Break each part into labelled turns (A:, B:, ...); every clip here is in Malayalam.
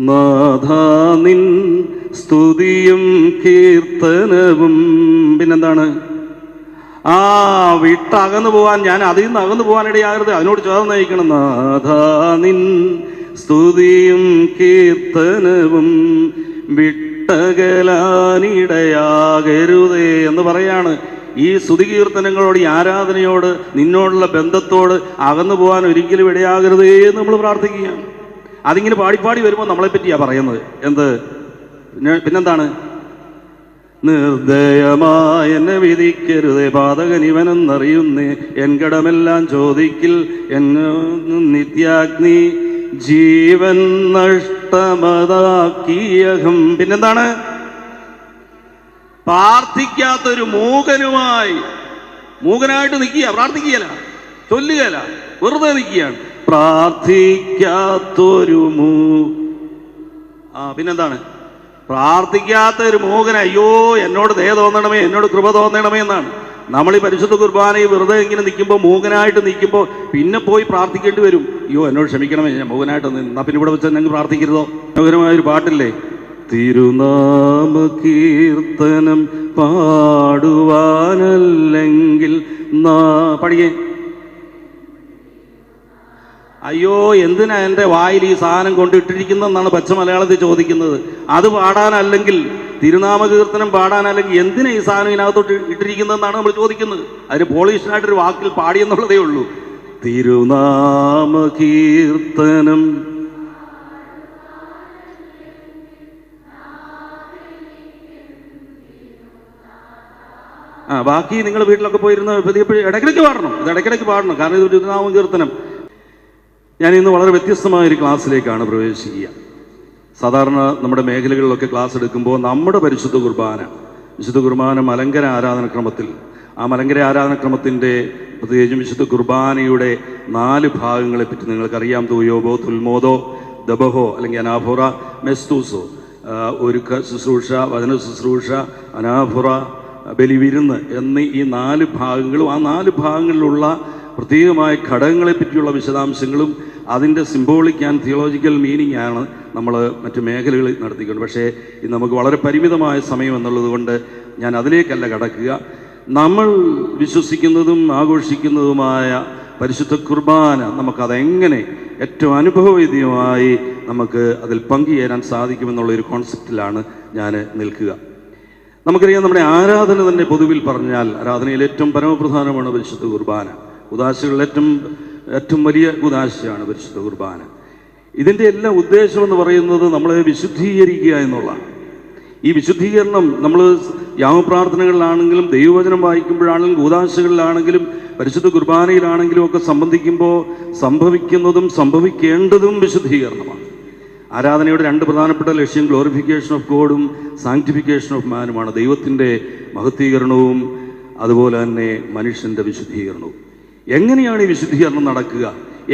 A: നാഥാ നിൻ സ്തുതിയും കീർത്തനവും. പിന്നെന്താണ്? വിട്ടകന്നു പോവാൻ, ഞാൻ അതിൽ നിന്ന് അകന്നു പോകാൻ ഇടയാകരുത്, അതിനോട് ചേർന്ന് നയിക്കണം. നാഥാ നിൻ സ്തുതിയും കീർത്തനവും വിട്ടകലാനിടയാകരുതേ എന്ന് പറയാണ്. ഈ സ്തുതി കീർത്തനങ്ങളോട്, ഈ ആരാധനയോട്, നിന്നോടുള്ള ബന്ധത്തോട് അകന്നു പോകാൻ ഒരിക്കലും ഇടയാകരുതേ എന്ന് നമ്മൾ പ്രാർത്ഥിക്കുകയാണ്. അതിങ്ങനെ പാടിപ്പാടി വരുമ്പോൾ നമ്മളെപ്പറ്റിയാ പറയുന്നത്. പിന്നെന്താണ്? നിർദ്ദയമായ എന്നെ വിധിക്കരുതേ, പാതകൻ ഇവനെന്നറിയുന്നേ, എൻ കടമെല്ലാം ചോദിക്കിൽ എന്നെ നിത്യാഗ്നി ജീവൻ നഷ്ടമതാക്കിയഹം. പിന്നെന്താണ്? പ്രാർത്ഥിക്കാത്തൊരു മൂകനായിട്ട് നിൽക്കുക, പ്രാർത്ഥിക്കുകയല്ല, ചൊല്ലുകയല്ല, വെറുതെ നിൽക്കുകയാണ്. പ്രാർത്ഥിക്കാത്തൊരു പിന്നെന്താണ്? പ്രാർത്ഥിക്കാത്തൊരു മൂകൻ, അയ്യോ എന്നോട് ദയ തോന്നണമേ, എന്നോട് കൃപ തോന്നണമേ എന്നാണ്. നമ്മൾ ഈ പരിശുദ്ധ കുർബാനയിൽ വെറുതെ ഇങ്ങനെ നിൽക്കുമ്പോൾ, മൂകനായിട്ട് നിൽക്കുമ്പോൾ പിന്നെ പോയി പ്രാർത്ഥിക്കേണ്ടി വരും. അയ്യോ എന്നോട് ക്ഷമിക്കണമേ, ഞാൻ മൂകനായിട്ട് എന്നാ പിന്നെ ഇവിടെ വെച്ച് ഞങ്ങൾ പ്രാർത്ഥിക്കരുതോ? മനോഹരമായൊരു പാട്ടില്ലേ? തിരുനാമ കീർത്തനം പാടുവാനല്ലെങ്കിൽ പഠിക്കേ. അയ്യോ എന്തിനാ എൻ്റെ വായിൽ ഈ സാധനം കൊണ്ടിട്ടിരിക്കുന്നതെന്നാണ് പച്ച മലയാളത്തിൽ ചോദിക്കുന്നത്. അത് പാടാനല്ലെങ്കിൽ, തിരുനാമ കീർത്തനം പാടാനല്ലെങ്കിൽ എന്തിനാ ഈ സാധനം ഇതിനകത്തോട്ട് ഇട്ടിരിക്കുന്നതെന്നാണ് നമ്മൾ ചോദിക്കുന്നത്. അതിന് പോളിഷനായിട്ടൊരു വാക്കിൽ പാടിയെന്നുള്ളതേ ഉള്ളൂ. തിരുനാമ കീർത്തനം ബാക്കി നിങ്ങൾ വീട്ടിലൊക്കെ പോയിരുന്ന ഇടയ്ക്കിടയ്ക്ക് പാടണം. ഇത് ഇടയ്ക്കിടയ്ക്ക് പാടണം, കാരണം ഇത് തിരുനാമ കീർത്തനം. ഞാൻ ഇന്ന് വളരെ വ്യത്യസ്തമായൊരു ക്ലാസ്സിലേക്കാണ് പ്രവേശിക്കുക. സാധാരണ നമ്മുടെ മേഖലകളിലൊക്കെ ക്ലാസ് എടുക്കുമ്പോൾ നമ്മുടെ വിശുദ്ധ കുർബാന മലങ്കര ആരാധനക്രമത്തിൽ, ആ മലങ്കര ആരാധനക്രമത്തിൻ്റെ പ്രത്യേകിച്ചും വിശുദ്ധ കുർബാനയുടെ 4 ഭാഗങ്ങളെപ്പറ്റി നിങ്ങൾക്കറിയാം. തൂയോബോ, തുൽമോദോ, ദബഹോ അല്ലെങ്കിൽ അനാഫുറ, മെസ്തൂസോ. ഒരുക്ക ശുശ്രൂഷ, വചന ശുശ്രൂഷ, അനാഫുറ, ബലിവിരുന്ന് എന്നീ ഈ 4 ഭാഗങ്ങളും, ആ 4 ഭാഗങ്ങളിലുള്ള പ്രത്യേകമായ ഘടകങ്ങളെ പറ്റിയുള്ള വിശദാംശങ്ങളും അതിൻ്റെ സിംബോളിക് ആൻഡ് തിയോളജിക്കൽ മീനിങ് ആണ് നമ്മൾ മറ്റു മേഖലകളിൽ നടത്തിക്കൊണ്ട്. പക്ഷേ ഇത് നമുക്ക് വളരെ പരിമിതമായ സമയം എന്നുള്ളത് കൊണ്ട് ഞാൻ അതിലേക്കല്ല കടക്കുക. നമ്മൾ വിശ്വസിക്കുന്നതും ആഘോഷിക്കുന്നതുമായ പരിശുദ്ധ കുർബാന നമുക്കതെങ്ങനെ ഏറ്റവും അനുഭവവേദ്യമായി നമുക്ക് അതിൽ പങ്കുചേരാൻ സാധിക്കുമെന്നുള്ളൊരു കോൺസെപ്റ്റിലാണ് ഞാൻ നിൽക്കുക. നമുക്കറിയാം, നമ്മുടെ ആരാധന തന്നെ പൊതുവിൽ പറഞ്ഞാൽ ആരാധനയിൽ ഏറ്റവും പരമപ്രധാനമാണ് പരിശുദ്ധ കുർബാന. ഉദാശകളിൽ ഏറ്റവും വലിയ ഉദാശയാണ് പരിശുദ്ധ കുർബാന. ഇതിൻ്റെ എല്ലാം ഉദ്ദേശമെന്ന് പറയുന്നത് നമ്മളെ വിശുദ്ധീകരിക്കുക എന്നുള്ളതാണ്. ഈ വിശുദ്ധീകരണം നമ്മൾ യാമപ്രാർത്ഥനകളിലാണെങ്കിലും, ദൈവവചനം വായിക്കുമ്പോഴാണെങ്കിലും, ഉദാശകളിലാണെങ്കിലും, പരിശുദ്ധ കുർബാനയിലാണെങ്കിലും ഒക്കെ സംബന്ധിക്കുമ്പോൾ സംഭവിക്കുന്നതും സംഭവിക്കേണ്ടതും വിശുദ്ധീകരണമാണ്. ആരാധനയുടെ 2 പ്രധാനപ്പെട്ട ലക്ഷ്യം ഗ്ലോറിഫിക്കേഷൻ ഓഫ് ഗോഡും സാങ്ക്ടിഫിക്കേഷൻ ഓഫ് മാനുമാണ്. ദൈവത്തിൻ്റെ മഹത്വീകരണവും അതുപോലെ തന്നെ മനുഷ്യൻ്റെ വിശുദ്ധീകരണവും. എങ്ങനെയാണ് ഈ വിശുദ്ധീകരണം നടക്കുക?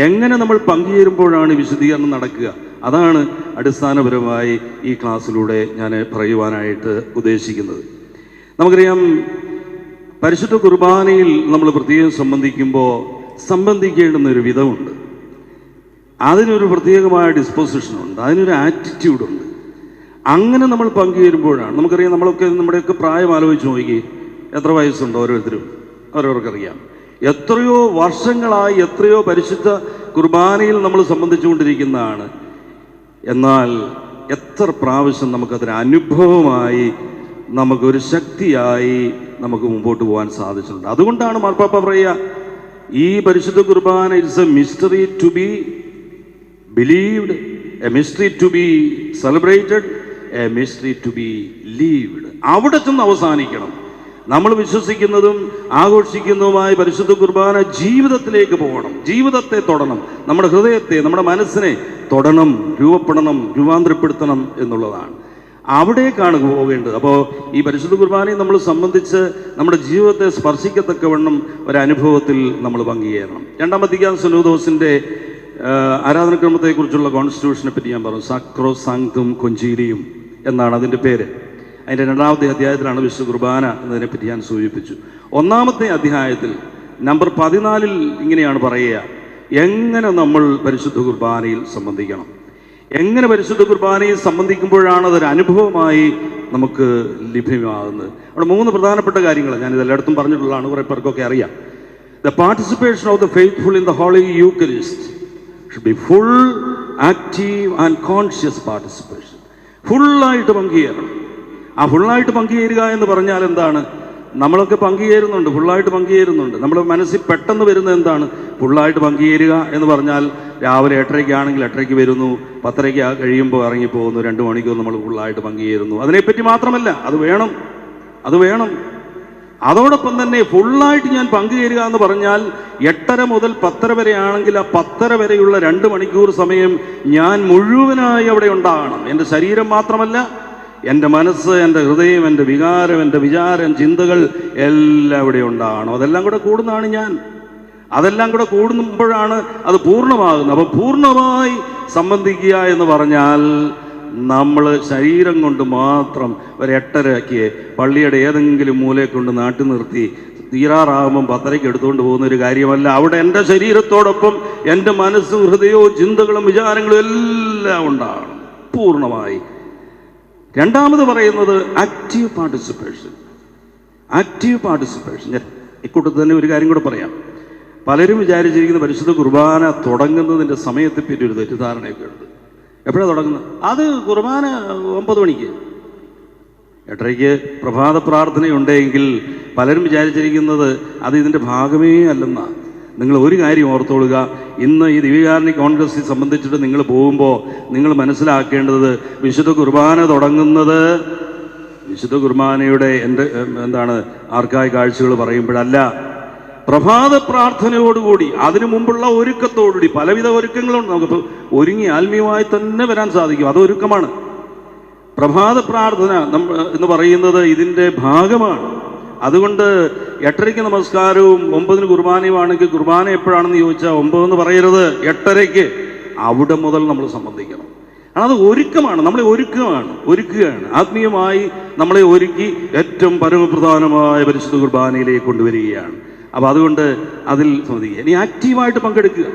A: എങ്ങനെ നമ്മൾ പങ്കുചേരുമ്പോഴാണ് ഈ വിശുദ്ധീകരണം നടക്കുക? അതാണ് അടിസ്ഥാനപരമായി ഈ ക്ലാസ്സിലൂടെ ഞാൻ പറയുവാനായിട്ട് ഉദ്ദേശിക്കുന്നത്. നമുക്കറിയാം, പരിശുദ്ധ കുർബാനയിൽ നമ്മൾ പ്രത്യേകം സംബന്ധിക്കേണ്ടുന്നൊരു വിധമുണ്ട്. അതിനൊരു പ്രത്യേകമായ ഡിസ്പോസിഷനുണ്ട്, അതിനൊരു ആറ്റിറ്റ്യൂഡുണ്ട്. അങ്ങനെ നമ്മൾ പങ്കുചേരുമ്പോഴാണ്, നമുക്കറിയാം, നമ്മുടെയൊക്കെ പ്രായം ആലോചിച്ച് നോക്കി, എത്ര വയസ്സുണ്ടോ ഓരോരുത്തരും, അവരവർക്കറിയാം. എത്രയോ വർഷങ്ങളായി എത്രയോ പരിശുദ്ധ കുർബാനയിൽ നമ്മൾ സംബന്ധിച്ചുകൊണ്ടിരിക്കുന്നതാണ്. എന്നാൽ എത്ര പ്രാവശ്യം നമുക്കതൊരു അനുഭവമായി, നമുക്കൊരു ശക്തിയായി നമുക്ക് മുമ്പോട്ട് പോകാൻ സാധിച്ചിട്ടുണ്ട്. അതുകൊണ്ടാണ് മാർപ്പാപ്പ പറയുക, ഈ പരിശുദ്ധ കുർബാന it's a mystery to be believed, a mystery to be celebrated, a mystery to be lived. അവിടെ ചെന്ന് അവസാനിക്കണം. നമ്മൾ വിശ്വസിക്കുന്നതും ആഘോഷിക്കുന്നതുമായ പരിശുദ്ധ കുർബാന ജീവിതത്തിലേക്ക് പോകണം, ജീവിതത്തെ തൊടണം, നമ്മുടെ ഹൃദയത്തെ, നമ്മുടെ മനസ്സിനെ തൊടണം, രൂപപ്പെടണം, രൂപാന്തരപ്പെടുത്തണം എന്നുള്ളതാണ്. അവിടേക്കാണ് പോകേണ്ടത്. അപ്പോൾ ഈ പരിശുദ്ധ കുർബാനയെ നമ്മൾ സംബന്ധിച്ച് നമ്മുടെ ജീവിതത്തെ സ്പർശിക്കത്തക്കവണ്ണം ഒരനുഭവത്തിൽ നമ്മൾ പങ്കുചേരണം. 2-ാം വത്തിക്കാൻ സിനോദോസിൻ്റെ ആരാധനക്രമത്തെക്കുറിച്ചുള്ള കോൺസ്റ്റിറ്റ്യൂഷനെ പറ്റി ഞാൻ പറഞ്ഞു. സാക്രോ സാങ്ക്തും കൊഞ്ചീലിയും എന്നാണ് അതിൻ്റെ പേര്. അതിൻ്റെ 2-ാമത്തെ അധ്യായത്തിലാണ് വിശുദ്ധ കുർബാന എന്നതിനെപ്പറ്റി ഞാൻ സൂചിപ്പിച്ചു. 1-ാമത്തെ അധ്യായത്തിൽ നമ്പർ 14 ഇങ്ങനെയാണ് പറയുക, എങ്ങനെ നമ്മൾ പരിശുദ്ധ കുർബാനയിൽ സംബന്ധിക്കണം, എങ്ങനെ പരിശുദ്ധ കുർബാനയിൽ സംബന്ധിക്കുമ്പോഴാണ് അതൊരു അനുഭവമായി നമുക്ക് ലഭ്യമാകുന്നത്. അവിടെ 3 പ്രധാനപ്പെട്ട കാര്യങ്ങൾ ഞാനിത് എല്ലായിടത്തും പറഞ്ഞിട്ടുള്ളതാണ്, കുറേ പേർക്കൊക്കെ അറിയാം. The participation of the faithful in the Holy Eucharist should be full, active and conscious participation. ഫുള്ളായിട്ട് പങ്കുചേരണം. ആ ഫുള്ളായിട്ട് പങ്കുചേരുക എന്ന് പറഞ്ഞാൽ എന്താണ്? നമ്മളൊക്കെ പങ്കുചേരുന്നുണ്ട്, ഫുള്ളായിട്ട് പങ്കുചേരുന്നുണ്ട്. നമ്മുടെ മനസ്സിൽ പെട്ടെന്ന് വരുന്നത് എന്താണ്? ഫുള്ളായിട്ട് പങ്കുചേരുക എന്ന് പറഞ്ഞാൽ രാവിലെ 8:30 8:30 വരുന്നു, 10:30 കഴിയുമ്പോൾ ഇറങ്ങിപ്പോകുന്നു, 2 മണിക്കൂർ നമ്മൾ ഫുള്ളായിട്ട് പങ്കുചേരുന്നു. അതിനെപ്പറ്റി മാത്രമല്ല, അത് വേണം. അതോടൊപ്പം തന്നെ ഫുള്ളായിട്ട് ഞാൻ പങ്കുചേരുക എന്ന് പറഞ്ഞാൽ 8:30 മുതൽ 10:30 വരെ ആണെങ്കിൽ ആ 10:30 വരെയുള്ള 2 മണിക്കൂർ സമയം ഞാൻ മുഴുവനായി അവിടെ ഉണ്ടാകണം. എൻ്റെ ശരീരം മാത്രമല്ല, എൻ്റെ മനസ്സ്, എൻ്റെ ഹൃദയം, എൻ്റെ വികാരം, എൻ്റെ വിചാരം, ചിന്തകൾ എല്ലാം ഇവിടെ ഉണ്ടാകണം. അതെല്ലാം കൂടെ കൂടുന്നതാണ് ഞാൻ. അതെല്ലാം കൂടെ കൂടുമ്പോഴാണ് അത് പൂർണ്ണമാകുന്നത്. അപ്പോൾ പൂർണ്ണമായി സംബന്ധിക്കുക എന്ന് പറഞ്ഞാൽ നമ്മൾ ശരീരം കൊണ്ട് മാത്രം ഒരു 8:30 പള്ളിയുടെ ഏതെങ്കിലും മൂലയെ കൊണ്ട് നാട്ടി നിർത്തി തീരാറാകുമ്പം 10:30 എടുത്തുകൊണ്ട് പോകുന്ന ഒരു കാര്യമല്ല. അവിടെ എൻ്റെ ശരീരത്തോടൊപ്പം എൻ്റെ മനസ്സും ഹൃദയവും ചിന്തകളും വിചാരങ്ങളും എല്ലാം ഉണ്ടാകണം പൂർണ്ണമായി. രണ്ടാമത് പറയുന്നത് ആക്റ്റീവ് പാർട്ടിസിപ്പേഷൻ. ഞാൻ ഇക്കൂട്ടത്തിൽ തന്നെ ഒരു കാര്യം കൂടെ പറയാം. പലരും വിചാരിച്ചിരിക്കുന്ന പരിശുദ്ധ കുർബാന തുടങ്ങുന്നതിൻ്റെ സമയത്തെപ്പറ്റി ഒരു തെറ്റിദ്ധാരണയൊക്കെ ഉണ്ട്. എപ്പോഴാണ് തുടങ്ങുന്നത്? അത് കുർബാന 9 മണിക്ക്. 8:30 പ്രഭാത പ്രാർത്ഥനയുണ്ടെങ്കിൽ പലരും വിചാരിച്ചിരിക്കുന്നത് അത് ഇതിൻ്റെ ഭാഗമേ അല്ലെന്നാണ്. നിങ്ങൾ ഒരു കാര്യം ഓർത്തോളുക, ഇന്ന് ഈ ദിവ്യകാരുണ്യ കോൺഗ്രസിൽ സംബന്ധിച്ചിട്ട് നിങ്ങൾ പോകുമ്പോൾ നിങ്ങൾ മനസ്സിലാക്കേണ്ടത് വിശുദ്ധ കുർബാന തുടങ്ങുന്നത് വിശുദ്ധ കുർബാനയുടെ ആർക്കായി കാഴ്ചകൾ പറയുമ്പോഴല്ല, പ്രഭാത പ്രാർത്ഥനയോടുകൂടി, അതിനു മുമ്പുള്ള ഒരുക്കത്തോടുകൂടി. പലവിധ ഒരുക്കങ്ങളുണ്ട്. നമുക്കിപ്പോൾ ഒരുങ്ങി ആത്മീയമായി തന്നെ വരാൻ സാധിക്കും, അതൊരുക്കമാണ്. പ്രഭാത പ്രാർത്ഥന എന്ന് പറയുന്നത് ഇതിൻ്റെ ഭാഗമാണ്. അതുകൊണ്ട് 8:30 നമസ്കാരവും 9 കുർബാനയുമാണെങ്കിൽ കുർബാന എപ്പോഴാണെന്ന് ചോദിച്ചാൽ 9 എന്ന് പറയരുത്, 8:30 അവിടെ മുതൽ നമ്മൾ സംബന്ധിക്കണം. അത് ഒരുക്കമാണ്, നമ്മളെ ഒരുക്കുകയാണ്. ആത്മീയമായി നമ്മളെ ഒരുക്കി ഏറ്റവും പരമപ്രധാനമായ പരിശുദ്ധ കുർബാനയിലേക്ക് കൊണ്ടുവരികയാണ്. അപ്പോൾ അതുകൊണ്ട് അതിൽ സംബന്ധിക്കുക. ഇനി ആക്റ്റീവായിട്ട് പങ്കെടുക്കുക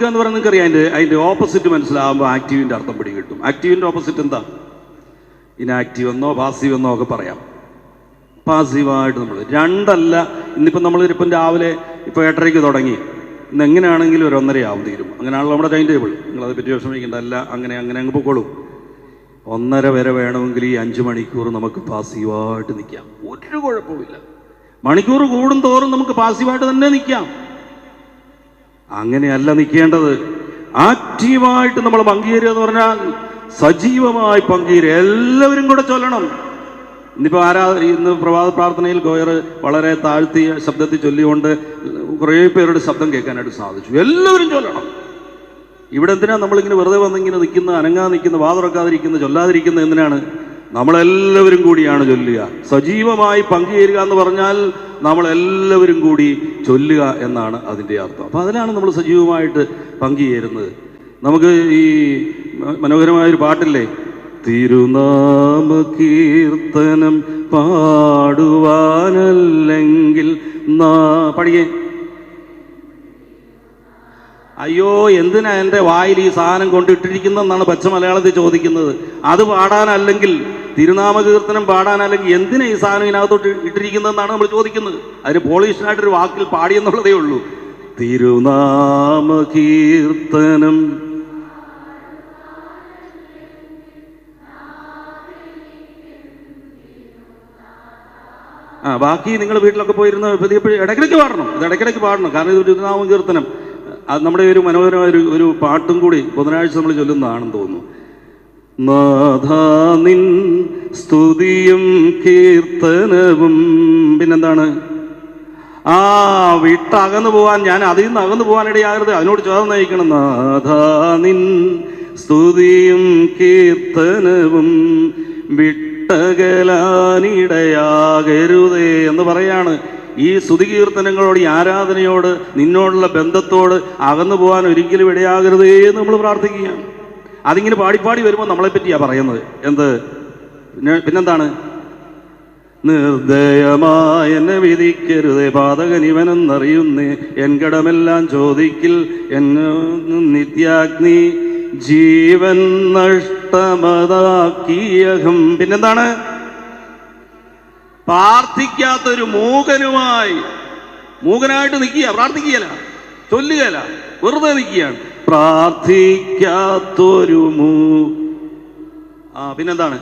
A: എന്ന് പറഞ്ഞാൽ നിങ്ങൾക്കറിയാം, അതിൻ്റെ ഓപ്പോസിറ്റ് മനസ്സിലാകുമ്പോൾ ആക്റ്റീവിൻ്റെ അർത്ഥം പിടി കിട്ടും. ആക്റ്റീവിൻ്റെ ഓപ്പോസിറ്റ് എന്താ? ഇനാക്റ്റീവ് എന്നോ പാസീവ് എന്നോ ഒക്കെ പറയാം. പാസീവായിട്ട് നമ്മൾ രണ്ടല്ല. ഇന്നിപ്പം നമ്മളിപ്പം രാവിലെ ഇപ്പോൾ 8:30 തുടങ്ങി, ഇന്ന് എങ്ങനെയാണെങ്കിലും ഒരു 1:30 ആവും തീരും. അങ്ങനെയാണല്ലോ നമ്മുടെ ടൈം ടേബിൾ. നിങ്ങളത് പറ്റി വിഷമിക്കേണ്ട, അല്ല അങ്ങനെ അങ്ങ് പൊക്കോളൂ. 1:30 വരെ വേണമെങ്കിൽ ഈ 5 മണിക്കൂർ നമുക്ക് പാസീവായിട്ട് നിൽക്കാം, ഒരു കുഴപ്പമില്ല. മണിക്കൂർ കൂടും തോറും നമുക്ക് പാസീവായിട്ട് തന്നെ നിൽക്കാം. അങ്ങനെയല്ല നിൽക്കേണ്ടത്. ആക്റ്റീവായിട്ട് നമ്മൾ പങ്കുചേരുക എന്ന് പറഞ്ഞാൽ സജീവമായി പങ്കുചേരുക, എല്ലാവരും കൂടെ ചൊല്ലണം. ഇന്ന് പ്രഭാത പ്രാർത്ഥനയിൽ ഗോയർ വളരെ താഴ്ത്തിയ ശബ്ദത്തിൽ ചൊല്ലിക്കൊണ്ട് കുറേ പേരുടെ ശബ്ദം കേൾക്കാനായിട്ട് സാധിച്ചു. എല്ലാവരും ചൊല്ലണം. ഇവിടെ എന്തിനാണ് നമ്മളിങ്ങനെ വെറുതെ വന്നിങ്ങനെ നിൽക്കുന്ന, അനങ്ങാതെ നിൽക്കുന്ന, വാതുറക്കാതിരിക്കുന്ന, ചൊല്ലാതിരിക്കുന്ന? എന്തിനാണ്? നമ്മളെല്ലാവരും കൂടിയാണ് ചൊല്ലുക. സജീവമായി പങ്കുചേരുക എന്ന് പറഞ്ഞാൽ നമ്മളെല്ലാവരും കൂടി ചൊല്ലുക എന്നാണ് അതിൻ്റെ അർത്ഥം. അപ്പം അതിലാണ് നമ്മൾ സജീവമായിട്ട് പങ്കുചേരുന്നത്. നമുക്ക് ഈ മനോഹരമായൊരു പാട്ടില്ലേ, തിരുനാമ കീർത്തനം പാടുവാനല്ലെങ്കിൽ പഠിക്കേ. അയ്യോ, എന്തിനാ എൻ്റെ വായിൽ ഈ സാധനം കൊണ്ടിട്ടിരിക്കുന്നതെന്നാണ് പച്ച മലയാളത്തിൽ ചോദിക്കുന്നത്. അത് പാടാനല്ലെങ്കിൽ, തിരുനാമകീർത്തനം പാടാനല്ലെങ്കിൽ എന്തിനാ ഈ സാധനം ഇതിനകത്തോട്ട് ഇട്ടിരിക്കുന്നതെന്നാണ് നമ്മൾ ചോദിക്കുന്നത്. അതിന് പോളിഷായിട്ടൊരു വാക്കിൽ പാടിയെന്നുള്ളതേ ഉള്ളൂ. തിരുനാമകീർത്തനം. ബാക്കി നിങ്ങൾ വീട്ടിലൊക്കെ പോയിരുന്ന ഇടയ്ക്കിടയ്ക്ക് പാടണം. ഇത് ഇടയ്ക്കിടയ്ക്ക് പാടണം. കാരണം ഇത് തിരുനാമകീർത്തനം അത് നമ്മുടെ ഒരു മനോഹരമായ ഒരു പാട്ടും കൂടി ബുധനാഴ്ച നമ്മൾ ചൊല്ലുന്നതാണെന്ന് തോന്നുന്നു. നാഥാ നിൻ സ്തുതിയും കീർത്തനവും. പിന്നെന്താണ്? വിട്ടകന്നു പോവാൻ, ഞാൻ അതിൽ നിന്ന് അകന്നു പോകാനിടയാകരുത്, അതിനോട് ചേർന്ന് നയിക്കണം. നാഥാ നിൻ സ്തുതിയും കീർത്തനവും വിട്ടകലാനിടയാകരുതേ എന്ന് പറയാണ്. ഈ സ്തുതികീർത്തനങ്ങളോട്, ഈ ആരാധനയോട്, നിന്നോടുള്ള ബന്ധത്തോട് അകന്നു പോകാൻ ഒരിക്കലും ഇടയാകരുതേ എന്ന് നമ്മൾ പ്രാർത്ഥിക്കുകയാണ്. അതിങ്ങനെ പാടിപ്പാടി വരുമ്പോൾ നമ്മളെപ്പറ്റിയാണ് പറയുന്നത്. പിന്നെന്താണ്? നിർദ്ദയമായ എന്നെ വിധിക്കരുതേ, പാതകൻ ഇവനെന്നറിയുന്നേ, എൻ കടമെല്ലാം ചോദിക്കിൽ എന്നെ നിത്യാഗ്നി ജീവൻ നഷ്ടമതാക്കിയഹം. പിന്നെന്താണ്? പ്രാർത്ഥിക്കാത്തൊരു മൂകനായിട്ട് നിൽക്കുക, പ്രാർത്ഥിക്കുകയല്ല, ചൊല്ലുകയല്ല, വെറുതെ നിൽക്കുകയാണ്. പ്രാർത്ഥിക്കാത്തൊരു പിന്നെന്താണ്?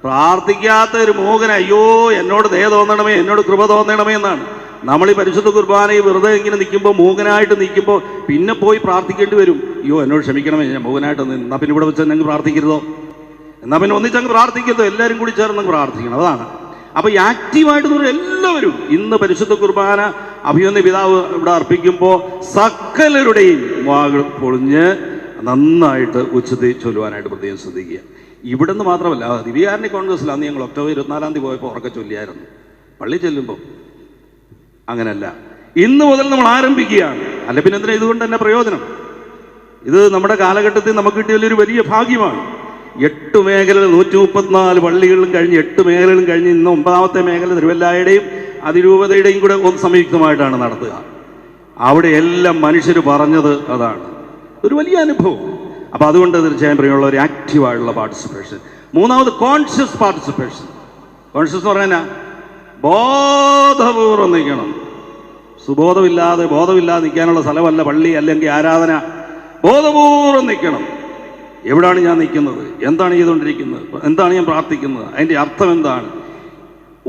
A: പ്രാർത്ഥിക്കാത്ത ഒരു മൂകൻ, അയ്യോ എന്നോട് ദയ തോന്നണമേ, എന്നോട് കൃപ തോന്നണമേ എന്നാണ്. നമ്മൾ ഈ പരിശുദ്ധ കുർബാനയിൽ വെറുതെ ഇങ്ങനെ നിൽക്കുമ്പോൾ, മൂകനായിട്ട് നിൽക്കുമ്പോൾ പിന്നെ പോയി പ്രാർത്ഥിക്കേണ്ടി വരും. അയ്യോ എന്നോട് ക്ഷമിക്കണമേ, ഞാൻ മൂകനായിട്ട് എന്നാ പിന്നെ ഇവിടെ വെച്ച് ഞങ്ങൾ പ്രാർത്ഥിക്കരുതോ, എന്നാ പിന്നെ ഒന്നിച്ചങ്ങ് പ്രാർത്ഥിക്കരുതോ, എല്ലാവരും കൂടി ചേർന്ന് പ്രാർത്ഥിക്കണം. അതാണ്. അപ്പൊ ഈ ആക്റ്റീവായിട്ട് എല്ലാവരും ഇന്ന് പരിശുദ്ധ കുർബാന അഭിമന്യ പിതാവ് ഇവിടെ അർപ്പിക്കുമ്പോൾ സകലരുടെയും വാകൾ പൊളിഞ്ഞ് നന്നായിട്ട് ഉച്ചത്തിൽ ചൊല്ലുവാനായിട്ട് പ്രത്യേകം ശ്രദ്ധിക്കുക. ഇവിടെ നിന്ന് മാത്രമല്ല, ദിവ്യകാരുണ്യ കോൺഗ്രസ്സിൽ അന്ന് ഞങ്ങൾ ഒക്ടോബർ 24 പോയപ്പോൾ ഉറക്കെ ചൊല്ലിയായിരുന്നു. പള്ളി ചെല്ലുമ്പോൾ അങ്ങനല്ല, ഇന്ന് മുതൽ നമ്മൾ ആരംഭിക്കുകയാണ്. അല്ല പിന്നെ എന്തിനാ ഇതുകൊണ്ട് തന്നെ പ്രയോജനം? ഇത് നമ്മുടെ കാലഘട്ടത്തിൽ നമുക്ക് കിട്ടിയൊരു വലിയ ഭാഗ്യമാണ്. 8 മേഖലകൾ, 134 പള്ളികളിലും കഴിഞ്ഞ് 8 മേഖലകളും കഴിഞ്ഞ് ഇന്ന് 9ാമത്തെ മേഖല തിരുവല്ലായുടെയും അതിരൂപതയുടെയും കൂടെ സംയുക്തമായിട്ടാണ് നടത്തുക. അവിടെ എല്ലാം മനുഷ്യർ പറഞ്ഞത് അതാണ്, ഒരു വലിയ അനുഭവം. അപ്പൊ അതുകൊണ്ട് തീർച്ചയായും പ്രിയമുള്ള ഒരു ആക്റ്റീവായിട്ടുള്ള പാർട്ടിസിപ്പേഷൻ. മൂന്നാമത് കോൺഷ്യസ് പാർട്ടിസിപ്പേഷൻ. കോൺഷ്യസ് എന്ന് പറഞ്ഞാൽ ബോധപൂർവ്വം നിൽക്കണം. ബോധമില്ലാതെ നിൽക്കാനുള്ള സ്ഥലമല്ല പള്ളി അല്ലെങ്കിൽ ആരാധന. ബോധപൂർവ്വം നിൽക്കണം. എവിടാണ് ഞാൻ നിൽക്കുന്നത്? എന്താണ് ചെയ്തുകൊണ്ടിരിക്കുന്നത്? എന്താണ് ഞാൻ പ്രാർത്ഥിക്കുന്നത്? അതിൻ്റെ അർത്ഥം എന്താണ്?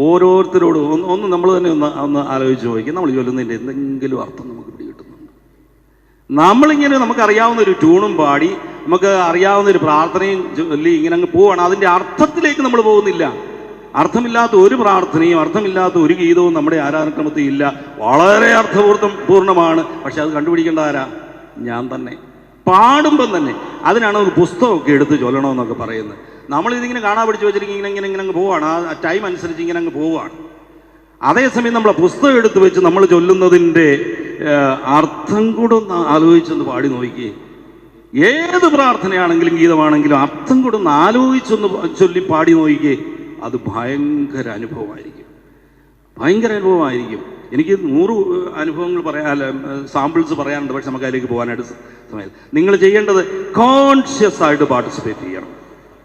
A: ഓരോരുത്തരോടും ഒന്ന് നമ്മൾ തന്നെ ഒന്ന് ആലോചിച്ച് നോക്കി. നമ്മൾ ചൊല്ലുന്നതിൻ്റെ എന്തെങ്കിലും അർത്ഥം നമുക്ക് പിടികിട്ടുന്നുണ്ട്? നമ്മളിങ്ങനെ നമുക്കറിയാവുന്ന ഒരു ട്യൂണും പാടി നമുക്ക് അറിയാവുന്ന ഒരു പ്രാർത്ഥനയും ചൊല്ലി ഇങ്ങനെ അങ്ങ് പോവാണ്. അതിൻ്റെ അർത്ഥത്തിലേക്ക് നമ്മൾ പോകുന്നില്ല. അർത്ഥമില്ലാത്ത ഒരു പ്രാർത്ഥനയും അർത്ഥമില്ലാത്ത ഒരു ഗീതവും നമ്മുടെ ആരാധനക്രമത്തിൽ ഇല്ല. വളരെ പൂർണ്ണമാണ്. പക്ഷെ അത് കണ്ടുപിടിക്കേണ്ട ആരാ? ഞാൻ തന്നെ. പാടുമ്പം തന്നെ. അതിനാണ് നമുക്ക് പുസ്തകമൊക്കെ എടുത്ത് ചൊല്ലണമെന്നൊക്കെ പറയുന്നത്. നമ്മളിതിങ്ങനെ കാണാൻ പഠിച്ച് വെച്ചിരിക്കും, ഇങ്ങനെ അങ്ങ് പോവാണ്. ആ ടൈം അനുസരിച്ച് ഇങ്ങനെ അങ്ങ് പോവാണ്. അതേസമയം നമ്മൾ പുസ്തകം എടുത്ത് വെച്ച് നമ്മൾ ചൊല്ലുന്നതിൻ്റെ അർത്ഥം കൂടെ ഒന്ന് ആലോചിച്ചൊന്ന് പാടി നോക്കിയേ. ഏത് പ്രാർത്ഥനയാണെങ്കിലും ഗീതമാണെങ്കിലും അർത്ഥം കൂടെ ഒന്ന് ആലോചിച്ചൊന്ന് ചൊല്ലി പാടി നോക്കിയേ. അത് ഭയങ്കര അനുഭവമായിരിക്കും. എനിക്ക് 100 അനുഭവങ്ങൾ സാമ്പിൾസ് പറയാനുണ്ട്. പക്ഷെ നമുക്ക് അതിലേക്ക് പോകാനായിട്ട് സമയം. നിങ്ങൾ ചെയ്യേണ്ടത് കോൺഷ്യസ് ആയിട്ട് പാർട്ടിസിപ്പേറ്റ് ചെയ്യണം.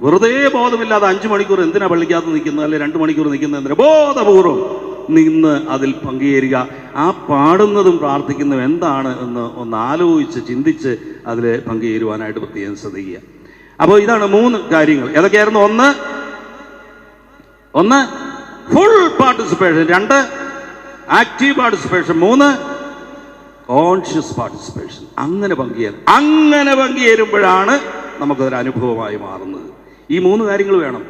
A: വെറുതെ ബോധമില്ലാതെ 5 മണിക്കൂർ എന്തിനാ പള്ളിക്കകത്ത് നിൽക്കുന്നത്, അല്ലെങ്കിൽ 2 മണിക്കൂർ നിൽക്കുന്നത് എന്തിനാ? ബോധപൂർവ്വം നിന്ന് അതിൽ പങ്കുചേരുക. ആ പാടുന്നതും പ്രാർത്ഥിക്കുന്നതും എന്താണ് എന്ന് ഒന്ന് ആലോചിച്ച് ചിന്തിച്ച് അതിൽ പങ്കുചേരുവാനായിട്ട് പ്രത്യേകം ശ്രദ്ധിക്കുക. അപ്പോൾ ഇതാണ് 3 കാര്യങ്ങൾ. ഏതൊക്കെയായിരുന്നു? ഒന്ന് full participation, 2 active participation, 3 conscious participation. അങ്ങനെ പങ്കുചേരുമ്പോഴാണ് നമുക്കതൊരു അനുഭവമായി മാറുന്നത്. ഈ 3 കാര്യങ്ങൾ വേണം.